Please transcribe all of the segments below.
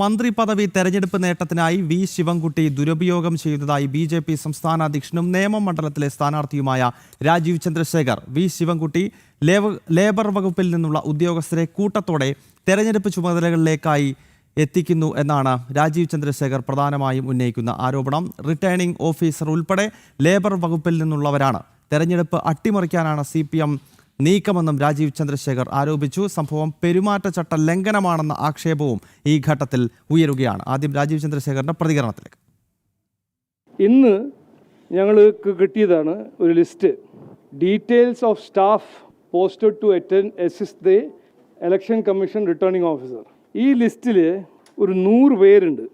മന്ത്രി പദവി തെരഞ്ഞെടുപ്പ് നേട്ടത്തിനായി വി ശിവൻകുട്ടി ദുരുപയോഗം ചെയ്യുന്നതായി ബി.ജെ.പി. സംസ്ഥാന അധ്യക്ഷനും നേമം മണ്ഡലത്തിലെ സ്ഥാനാർത്ഥിയുമായ രാജീവ് ചന്ദ്രശേഖർ. വി ശിവൻകുട്ടി ലേബർ വകുപ്പിൽ നിന്നുള്ള ഉദ്യോഗസ്ഥരെ കൂട്ടത്തോടെ തെരഞ്ഞെടുപ്പ് ചുമതലകളിലേക്കായി എത്തിക്കുന്നു എന്നാണ് രാജീവ് ചന്ദ്രശേഖർ പ്രധാനമായും ഉന്നയിക്കുന്ന ആരോപണം. റിട്ടേണിംഗ് ഓഫീസർ ഉൾപ്പെടെ ലേബർ വകുപ്പിൽ നിന്നുള്ളവരാണ്. തെരഞ്ഞെടുപ്പ് അട്ടിമറിക്കാനാണ് CPM നീക്കമെന്നും രാജീവ് ചന്ദ്രശേഖർ ആരോപിച്ചു. സംഭവം പെരുമാറ്റച്ചട്ട ലംഘനമാണെന്ന ആക്ഷേപവും ഈ ഘട്ടത്തിൽ ഉയരുകയാണ്. ആദ്യം രാജീവ് ചന്ദ്രശേഖറിന്റെ പ്രതികരണത്തിലേക്ക്. ഇന്ന് ഞങ്ങൾക്ക് കിട്ടിയതാണ് ഒരു list. Details of staff posted to assist the election commission returning officer. ഈ ലിസ്റ്റിൽ ഒരു 100 പേരുണ്ട്.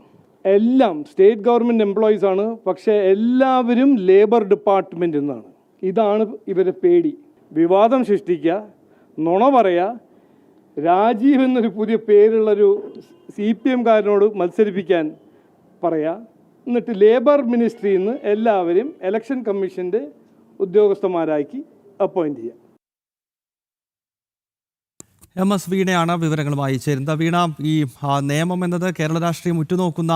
എല്ലാം സ്റ്റേറ്റ് ഗവൺമെൻറ് എംപ്ലോയീസ് ആണ്. പക്ഷേ എല്ലാവരും ലേബർ ഡിപ്പാർട്ട്മെൻറ്റിൽ നിന്നാണ്. ഇതാണ് ഇവരെ പേടി. വിവാദം സൃഷ്ടിക്കുക, നുണ പറയുക, രാജീവ് എന്നൊരു പുതിയ പേരുള്ളൊരു CPM കാരനോട് മത്സരിപ്പിക്കാൻ പറയുക, എന്നിട്ട് ലേബർ മിനിസ്ട്രിയിൽ നിന്ന് എല്ലാവരും ഇലക്ഷൻ കമ്മീഷൻ്റെ ഉദ്യോഗസ്ഥന്മാരാക്കി അപ്പോയിൻറ്റ് ചെയ്യുക. MS വീണയാണ് വിവരങ്ങളുമായി ചേരുന്നത്. വീണ, ഈ നിയമം എന്നത് കേരള രാഷ്ട്രീയം ഉറ്റുനോക്കുന്ന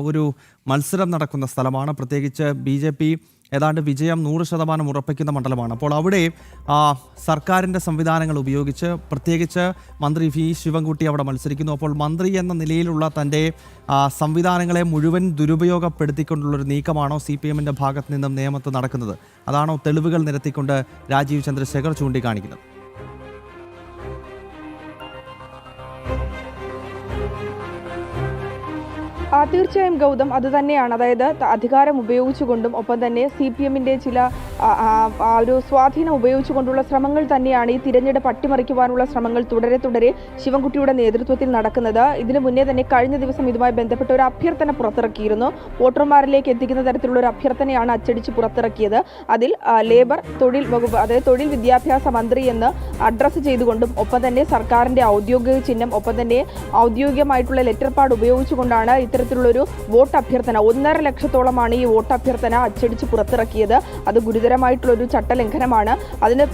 ഒരു മത്സരം നടക്കുന്ന സ്ഥലമാണ്. പ്രത്യേകിച്ച് BJP ഏതാണ്ട് വിജയം 100% ഉറപ്പിക്കുന്ന മണ്ഡലമാണ്. അപ്പോൾ അവിടെ സർക്കാരിൻ്റെ സംവിധാനങ്ങൾ ഉപയോഗിച്ച് പ്രത്യേകിച്ച് മന്ത്രി വി ശിവൻകുട്ടി അവിടെ മത്സരിക്കുന്നു. അപ്പോൾ മന്ത്രി എന്ന നിലയിലുള്ള തൻ്റെ സംവിധാനങ്ങളെ മുഴുവൻ ദുരുപയോഗപ്പെടുത്തിക്കൊണ്ടുള്ളൊരു നീക്കമാണോ CPMൻ്റെ ഭാഗത്ത് നിന്നും നിയമത്ത് നടക്കുന്നത്? അതാണോ തെളിവുകൾ നിരത്തിക്കൊണ്ട് രാജീവ് ചന്ദ്രശേഖർ ചൂണ്ടിക്കാണിക്കുന്നത്? തീർച്ചയായും ഗൗതം, അത് തന്നെയാണ്. അതായത് അധികാരം ഉപയോഗിച്ചുകൊണ്ടും ഒപ്പം തന്നെ CPMൻ്റെ ചില ഒരു സ്വാധീനം ഉപയോഗിച്ചുകൊണ്ടുള്ള ശ്രമങ്ങൾ തന്നെയാണ് ഈ തിരഞ്ഞെടുപ്പ് അട്ടിമറിക്കുവാനുള്ള ശ്രമങ്ങൾ തുടരെ ശിവൻകുട്ടിയുടെ നേതൃത്വത്തിൽ നടക്കുന്നത്. ഇതിനു മുന്നേ തന്നെ കഴിഞ്ഞ ദിവസം ഇതുമായി ബന്ധപ്പെട്ട ഒരു അഭ്യർത്ഥന പുറത്തിറക്കിയിരുന്നു. വോട്ടർമാരിലേക്ക് എത്തിക്കുന്ന തരത്തിലുള്ള ഒരു അഭ്യർത്ഥനയാണ് അച്ചടിച്ച് പുറത്തിറക്കിയത്. അതിൽ ലേബർ, തൊഴിൽ വകുപ്പ്, അതായത് തൊഴിൽ വിദ്യാഭ്യാസ മന്ത്രി എന്ന് അഡ്രസ്സ് ചെയ്തുകൊണ്ടും ഒപ്പം തന്നെ സർക്കാരിൻ്റെ ഔദ്യോഗിക ചിഹ്നം ഒപ്പം തന്നെ ഔദ്യോഗികമായിട്ടുള്ള ലെറ്റർ പാഡ് ഉപയോഗിച്ചുകൊണ്ടാണ് ഇത്തരത്തിലുള്ളൊരു വോട്ട് അഭ്യർത്ഥന 1.5 ലക്ഷത്തോളമാണ് ഈ വോട്ട് അഭ്യർത്ഥന അച്ചടിച്ച് പുറത്തിറക്കിയത്. അത് ഗുരുതരമായിട്ടുള്ളൊരു ചട്ടലംഘനമാണ്.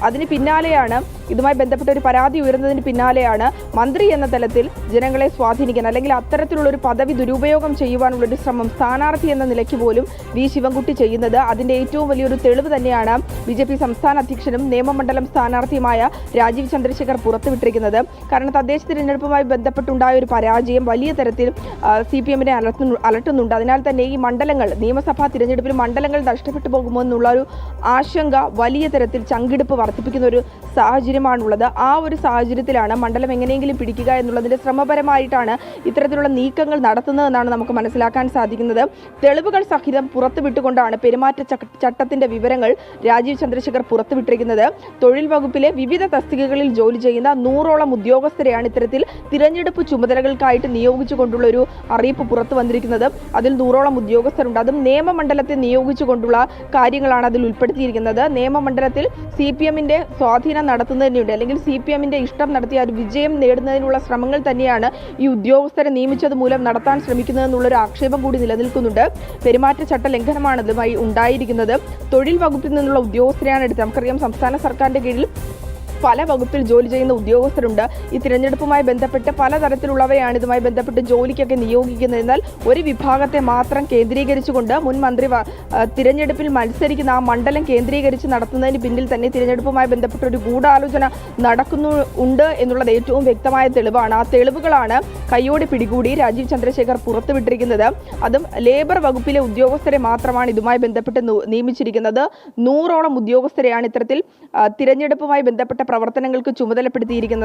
അതിന് പിന്നാലെയാണ്, ഇതുമായി ബന്ധപ്പെട്ട ഒരു പരാതി ഉയർന്നതിന് പിന്നാലെയാണ് മന്ത്രി എന്ന തലത്തിൽ ജനങ്ങളെ സ്വാധീനിക്കാൻ അല്ലെങ്കിൽ അത്തരത്തിലുള്ളൊരു പദവി ദുരുപയോഗം ചെയ്യുവാനുള്ളൊരു ശ്രമം സ്ഥാനാർത്ഥി എന്ന നിലയ്ക്ക് പോലും വി ശിവൻകുട്ടി ചെയ്യുന്നത്. അതിൻ്റെ ഏറ്റവും വലിയൊരു തെളിവ് തന്നെയാണ് BJP സംസ്ഥാന അധ്യക്ഷനും നിയമമണ്ഡലം സ്ഥാനാർത്ഥിയുമായ രാജീവ് ചന്ദ്രശേഖർ പുറത്തുവിട്ടിരിക്കുന്നത്. കാരണം തദ്ദേശ തിരഞ്ഞെടുപ്പുമായി ബന്ധപ്പെട്ടുണ്ടായ ഒരു പരാജയം വലിയ തരത്തിൽ CPMനെ അലട്ടുന്നുണ്ട്. അതിനാൽ തന്നെ ഈ മണ്ഡലങ്ങൾ, നിയമസഭാ തിരഞ്ഞെടുപ്പിൽ മണ്ഡലങ്ങൾ നഷ്ടപ്പെട്ടു പോകുമോ എന്നുള്ള ഒരു ആശങ്ക വലിയ തരത്തിൽ ചങ്കിടിപ്പ് വർദ്ധിപ്പിക്കുന്ന ഒരു സാഹചര്യമാണുള്ളത്. ആ ഒരു സാഹചര്യത്തിലാണ് മണ്ഡലം എങ്ങനെയെങ്കിലും പിടിക്കുക എന്നുള്ളതിൻ്റെ ശ്രമപരമായിട്ടാണ് ഇത്തരത്തിലുള്ള നീക്കങ്ങൾ നടത്തുന്നതെന്നാണ് നമുക്ക് മനസ്സിലാക്കാൻ സാധിക്കുന്നത്. തെളിവുകൾ സഹിതം പുറത്തുവിട്ടുകൊണ്ടാണ് പെരുമാറ്റച്ചട്ടത്തിൻ്റെ വിവരങ്ങൾ രാജീവ് ചന്ദ്രശേഖർ പുറത്തുവിട്ടിരിക്കുന്നത്. തൊഴിൽ വകുപ്പിലെ വിവിധ തസ്തികകളിൽ ജോലി ചെയ്യുന്ന 100ഓളം ഉദ്യോഗസ്ഥരെയാണ് ഇത്തരത്തിൽ തിരഞ്ഞെടുപ്പ് ചുമതലകൾക്കായിട്ട് നിയോഗിച്ചുകൊണ്ടുള്ള ഒരു അറിയിപ്പ് പുറത്തു വന്നിരിക്കുന്നത്. അതിൽ 100ഓളം ഉദ്യോഗസ്ഥരുണ്ട്. അതും നിയമമണ്ഡലത്തെ നിയോഗിച്ചുകൊണ്ടുള്ള കാര്യങ്ങളാണ് അതിൽ ഉൾപ്പെടുത്തിയിരിക്കുന്നത്. നിയമമണ്ഡലത്തിൽ CPMൻ്റെ സ്വാധീനം നടത്തുന്നതിനുണ്ട് അല്ലെങ്കിൽ CPMൻ്റെ ഇഷ്ടം നടത്തി ഒരു വിജയം നേടുന്നതിനുള്ള ശ്രമങ്ങൾ തന്നെയാണ് ഈ ഉദ്യോഗസ്ഥരെ നിയമിച്ചത് മൂലം നടത്താൻ ശ്രമിക്കുന്നതെന്നുള്ളൊരു ആക്ഷേപം കൂടി നിലനിൽക്കുന്നുണ്ട്. പെരുമാറ്റച്ചട്ട ലംഘനമാണ് ഇതുമായി ഉണ്ടായിരിക്കുന്നത്. തൊഴിൽ വകുപ്പിൽ നിന്നുള്ള ഉദ്യോഗസ്ഥരെയാണ് എടുത്തത്. നമുക്കറിയാം, സംസ്ഥാന സർക്കാരിൻ്റെ കീഴിൽ പല വകുപ്പിൽ ജോലി ചെയ്യുന്ന ഉദ്യോഗസ്ഥരുണ്ട്. ഈ തിരഞ്ഞെടുപ്പുമായി ബന്ധപ്പെട്ട് പലതരത്തിലുള്ളവരെയാണ് ഇതുമായി ബന്ധപ്പെട്ട് ജോലിക്കൊക്കെ നിയോഗിക്കുന്നത്. എന്നാൽ ഒരു വിഭാഗത്തെ മാത്രം കേന്ദ്രീകരിച്ചുകൊണ്ട് മുൻ മന്ത്രി തിരഞ്ഞെടുപ്പിൽ മത്സരിക്കുന്ന ആ മണ്ഡലം കേന്ദ്രീകരിച്ച് നടത്തുന്നതിന് പിന്നിൽ തന്നെ തിരഞ്ഞെടുപ്പുമായി ബന്ധപ്പെട്ട ഒരു ഗൂഢാലോചന നടക്കുന്നുണ്ട് എന്നുള്ളത് ഏറ്റവും വ്യക്തമായ തെളിവാണ്. ആ തെളിവുകളാണ് കയ്യോടെ പിടികൂടി രാജീവ് ചന്ദ്രശേഖർ പുറത്തുവിട്ടിരിക്കുന്നത്. അതും ലേബർ വകുപ്പിലെ ഉദ്യോഗസ്ഥരെ മാത്രമാണ് ഇതുമായി ബന്ധപ്പെട്ട് നിയമിച്ചിരിക്കുന്നത്. 100ഓളം ഉദ്യോഗസ്ഥരെയാണ് ഇത്തരത്തിൽ തിരഞ്ഞെടുപ്പുമായി ബന്ധപ്പെട്ട പ്രവർത്തനങ്ങൾക്ക് ചുമതലപ്പെടുത്തിയിരിക്കുന്നത്.